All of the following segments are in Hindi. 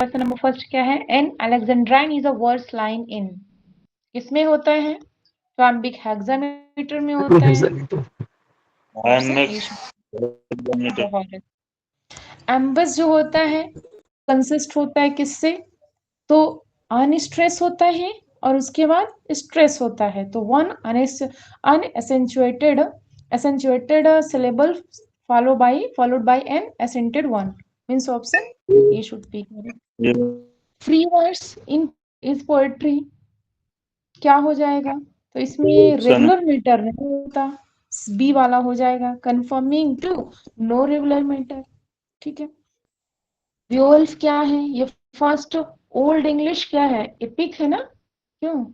क्वेश्चन नंबर फर्स्ट क्या है? An alexandrine is a verse line in, किसमें होता है? ट्राम्बिक हेक्सामीटर में होता है। एम्बस जो होता है कंसिस्ट होता है किससे? तो अनस्ट्रेस होता है और उसके बाद स्ट्रेस होता है, तो one अनएसेंचुएटेड syllable followed by an accented one means option A should be correct. Free verse in is poetry, क्या हो जाएगा? तो इसमें रेगुलर मीटर नहीं होता, बी वाला हो जाएगा। Conforming to no regular metre, ठीक है। वियोल्फ क्या है? ये फर्स्ट ओल्ड इंग्लिश क्या है? एपिक है ना, क्यों?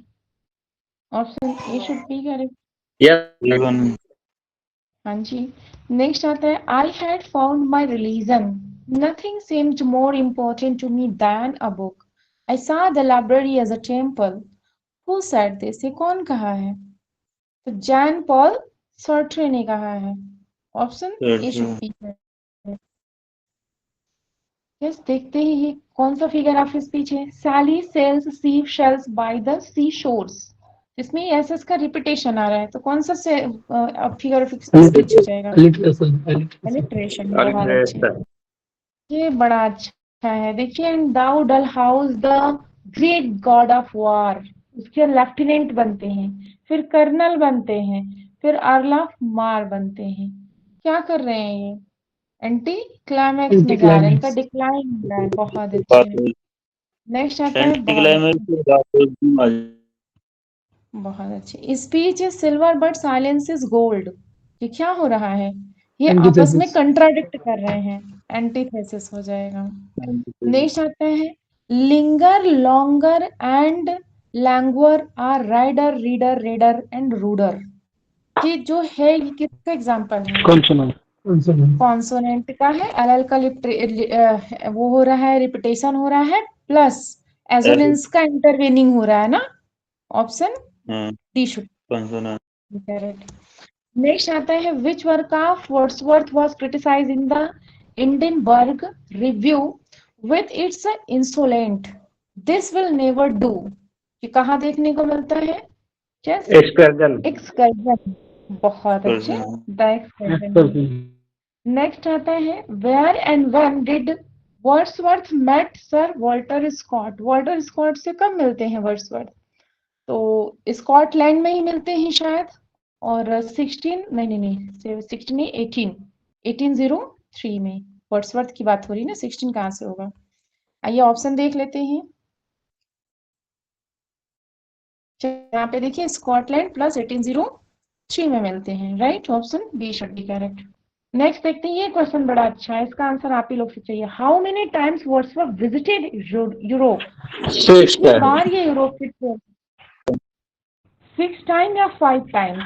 Option A should be correct. हाँ जी। नेक्स्ट आता है I had found my religion, nothing seemed more important to me than a book. I saw the library as a temple. Who said this? ये कौन कहा है? तो जैन पॉल सार्ट्रे ने कहा है। Option A should be correct. Yes, देखते ही ये कौन सा फिगर आपके स्पीच है? Sally sells sea shells by the sea shores, इसमें एस एस का रिपीटेशन आ रहा है, तो कौन सा से फिगर ऑफ स्पीच हो जाएगा? अलिट्रेशन। बहुत अच्छे, ये बड़ा अच्छा है। देखिए, and thou dull house the great god of war, उसके लेफ्टिनेंट बनते हैं, फिर कर्नल बनते हैं, फिर अर्ल ऑफ मार बनते हैं। क्या कर रहे हैं ये? एंटी क्लाइमैक्स में जा रहे हैं, इनका डिक्लाइन हो रहा है। बहुत अच्छे। नेक्स्ट आता है बहुत अच्छे। Speech is silver but silence is gold, ये क्या हो रहा है? ये आपस में कंट्राडिक्ट कर रहे हैं, एंटीथेसिस हो जाएगा। नेक्स्ट आता है linger longer and languor are rider reader raider and ruder, ये जो है ये किसका एग्जांपल है? कॉन्सोनेंट का है। एल का वो हो रहा है, रिपीटेशन हो रहा है, प्लस एजोनेंस का इंटरवेनिंग हो रहा है ना। Option D should correct. Next आता है which work of Wordsworth was criticised in the Edinburgh review with its insolent this will never do, ये कहाँ देखने को मिलता है? एक्सकर्जन। बहुत अच्छे, द एक्सकर्जन। नेक्स्ट आता है where and when did Wordsworth met Sir Walter Scott, Walter Scott से कब मिलते हैं वर्ड्सवर्थ? तो स्कॉटलैंड में ही मिलते हैं शायद, और 16 नहीं 16 नहीं 1803 में। वर्ड्सवर्थ की बात हो रही है ना, 16 कहाँ से होगा? आइए ऑप्शन देख लेते हैं। यहाँ पे देखिए स्कॉटलैंड प्लस 1803 में मिलते हैं, right. Option B should be correct. Next देखते हैं, ये क्वेश्चन बड़ा अच्छा है, इसका आंसर आप ही लोग से चाहिए। How many times Wordsworth visited Europe, कितनी बार ये यूरोप के थे? 6 टाइम या 5 टाइम,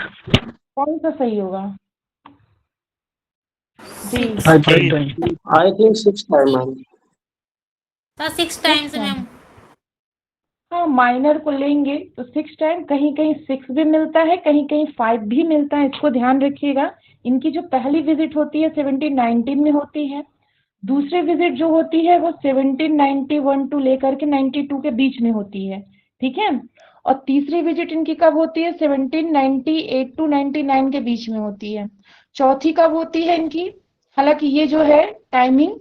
कौन सा सही होगा? I think 6 time. 6 times ma'am. हाँ, माइनर को लेंगे तो 6 टाइम, कहीं कहीं 6 भी मिलता है, कहीं कहीं 5 भी मिलता है, इसको ध्यान रखिएगा। इनकी जो पहली विजिट होती है 1719 में होती है, दूसरी विजिट जो होती है वो 1791 टू लेकर के 92 के बीच में होती है, ठीक है। और तीसरी विजिट इनकी कब होती है? 1798 टू 99 के बीच में होती है। चौथी कब होती है इनकी? हालांकि ये जो है टाइमिंग,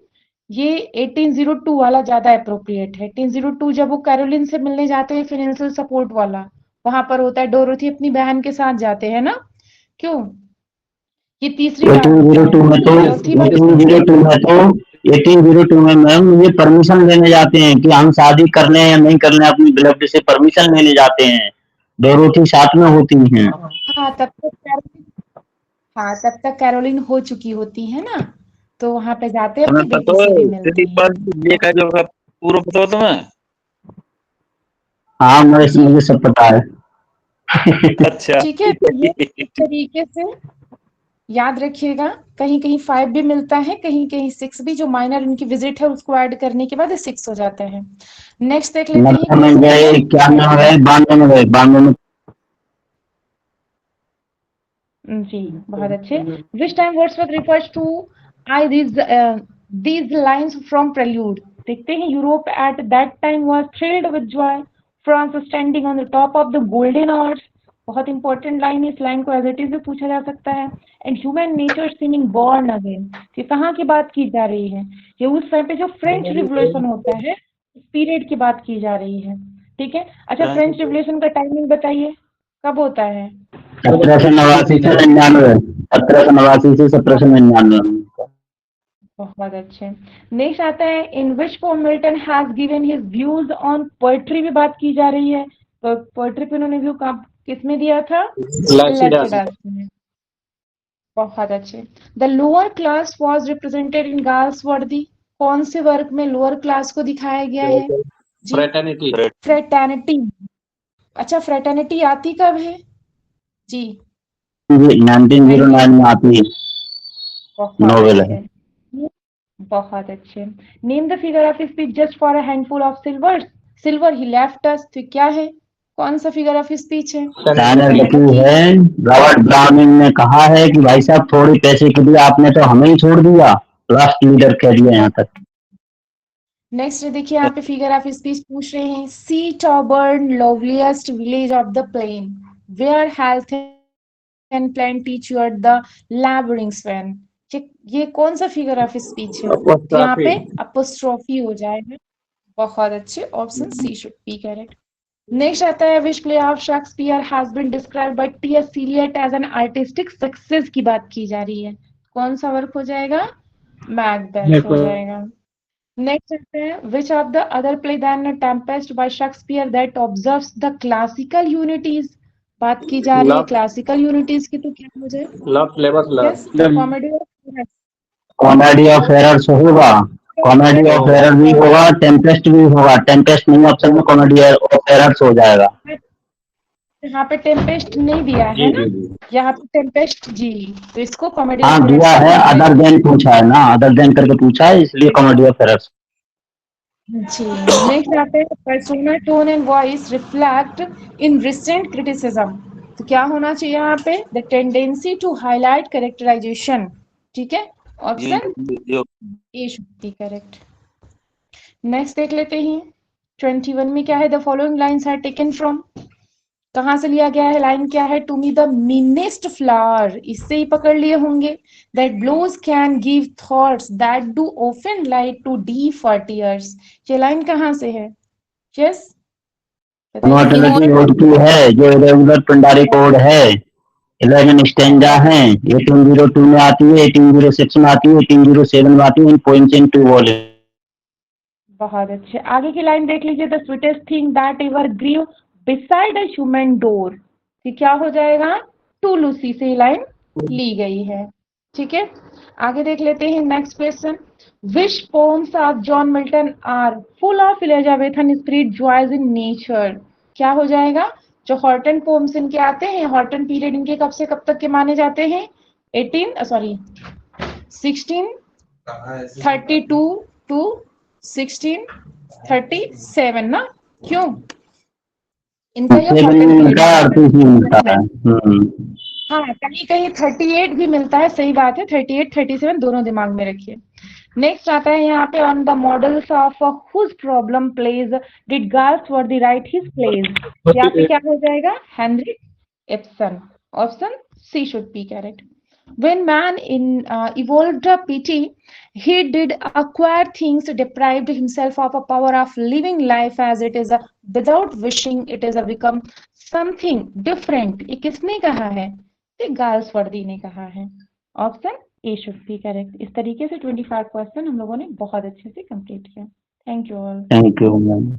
ये 1802 वाला ज्यादा अप्रोप्रिएट है। 1802 जब वो कैरोलिन से मिलने जाते हैं, फाइनेंशियल सपोर्ट वाला, वहां पर होता है, डोरोथी अपनी बहन के साथ जाते हैं ना, क्यों? ये तीसरी बार होता है। 1802 में मैम ये परमिशन लेने जाते हैं कि हम शादी कर लें या नहीं कर लें, अपनी बेटी से परमिशन लेने जाते हैं, डोरोथी साथ में होती हैं। तब तक कैरोलिन हो चुकी होती है ना, तो वहां पे जाते हैं, अपनी बेटी से भी मिलते हैं। पूरा पता तुम्हें? हाँ, मुझे सब पता है। अच्छा, ठीक है, तो ये इस तरीके से याद रखिएगा। कहीं कहीं 5 भी मिलता है, कहीं कहीं 6 भी, जो माइनर इनकी विजिट है उसको ऐड करने के बाद 6 हो जाता है। नेक्स्ट देख लेते हैं। में गए, क्या में गए, 92 में गए, 92 में। जी, बहुत अच्छे। Which time Wordsworth refers to I these lines from prelude, देखते हैं, Europe at that time was thrilled with joy, France standing on the top of the golden hours. बहुत इंपॉर्टेंट लाइन है, इस लाइन को एज इट इज भी पूछा जा सकता है। And human nature seeming born again, ये कहाँ की बात की जा रही है? ये उस टाइम पे जो फ्रेंच रिवॉल्यूशन होता है उस पीरियड की बात की जा रही है, ठीक है। अच्छा, फ्रेंच रिवॉल्यूशन का टाइमिंग बताइए, कब होता है? 1789 से 99, 1789 से 1799। बहुत अच्छे। नेक्स्ट आता है, in which poem Milton has given his views on poetry भी बात की जा रही है। तो पोएट्री पे उन्होंने व्यू किसमें दिया था? लैसिडास में। बहुत अच्छे। The lower class was represented in girls वर्दी, कौन से वर्क में लोअर क्लास को दिखाया गया है? फ्रेटर्निटी। फ्रेटर्निटी। अच्छा, फ्रेटर्निटी आती कब है जी? 1909 में आती है, बहुत नोवेल है। अच्छे, बहुत अच्छे। Name the figure of speech just for a handful of silver, silver he left अस, तो क्या है? कौन सा फिगर ऑफ स्पीच है? चाइना रखी है। रॉबर्ट ब्राउनिंग ने कहा है कि भाई साहब थोड़ी पैसे के लिए आपने तो हमें ही छोड़ दिया, लास्ट लीडर कह दिया यहाँ तक। नेक्स्ट देखिए, यहाँ पे फिगर ऑफ स्पीच पूछ रहे हैं, sweet Auburn loveliest village of the plain, where health and plenty cheered the labouring swain. ये कौन सा फिगर ऑफ स्पीच है? तो यहाँ पे अपोस्ट्रोफी हो जाएगा। बहुत अच्छे, option C should be correct. Next आता है, which play of Shakespeare has been described by T S. Eliot as an artistic success की बात की जा रही है। कौन सा वर्क हो जाएगा? मैकबेथ हो जाएगा। नेक्स्ट आता है, which of the other play than Tempest by Shakespeare that observes the classical unities, बात की जा रही है क्लासिकल यूनिटीज की, तो क्या हो जाए? Love labour love. Yes, comedy of comedy of errors होगा, कॉमेडी ऑफ एरर भी होगा, टेम्पेस्ट भी होगा। टेम्पेस्ट नहीं ऑप्शन में, कॉमेडी ऑफ एरर्स हो जाएगा। यहाँ पे टेम्पेस्ट नहीं दिया है ना, यहाँ पे टेम्पेस्ट जी, तो इसको कॉमेडी हाँ ऑफ दिया है, अदर देन पूछा है ना, अदर देन करके पूछा है, इसलिए कॉमेडी ऑफ एरर्स। जी। नेक्स्ट आते हैं, persona tone and voice reflect in recent criticism, तो क्या होना चाहिए यहाँ पे? The tendency to highlight characterisation, ठीक है, option A should be correct. Next देख लेते हैं, 21 में क्या है? The following lines are taken from, कहाँ से लिया गया है? लाइन क्या है? To me the meanest flower, इससे ही पकड़ लिए होंगे। That blows can give thoughts that do often like too deep for tears, ये लाइन कहाँ से है? यस, मोटिलिटी रोड की है, जो इरेगुलर पिंडारी कोड है, 11 स्टेंजा है। 1802 में आती है, 1806 में आती है, 1807 में आती है, इन पोइम्स इन 2 वॉल्यूम। बहुत अच्छे। आगे की लाइन देख लीजिए, the sweetest thing that ever grew beside a human door, ये क्या हो जाएगा? टू लूसी से ये लाइन ली गई है, ठीक है। आगे देख लेते हैं next question, which poems of John Milton are full of Elizabethan spirit joys in nature, क्या हो जाएगा? जो हॉर्टन पोम्स इनके आते हैं, हॉर्टन पीरियड इनके कब से कब तक के माने जाते हैं? 1632 टू 1637 ना, क्यों? इनका ये हॉर्टन पीरियड है। हाँ, कहीं कहीं 38 भी मिलता है, सही बात है, 38 37 दोनों दिमाग में रखिए। नेक्स्ट आता है यहाँ पे, on the models of whose problem plays did Galsworthy write his plays, यहाँ पे क्या हो जाएगा? Henrik Ibsen, option C should be correct. When man evolved pity, he did acquire things, deprived himself of a power of living life as it is, without wishing it is become something different. ये किसने कहा है? ये गाल्सवर्दी ने कहा है, option A should be correct. इस तरीके से 25 क्वेश्चन हम लोगों ने बहुत अच्छे से कंप्लीट किया। Thank you all. Thank you ma'am.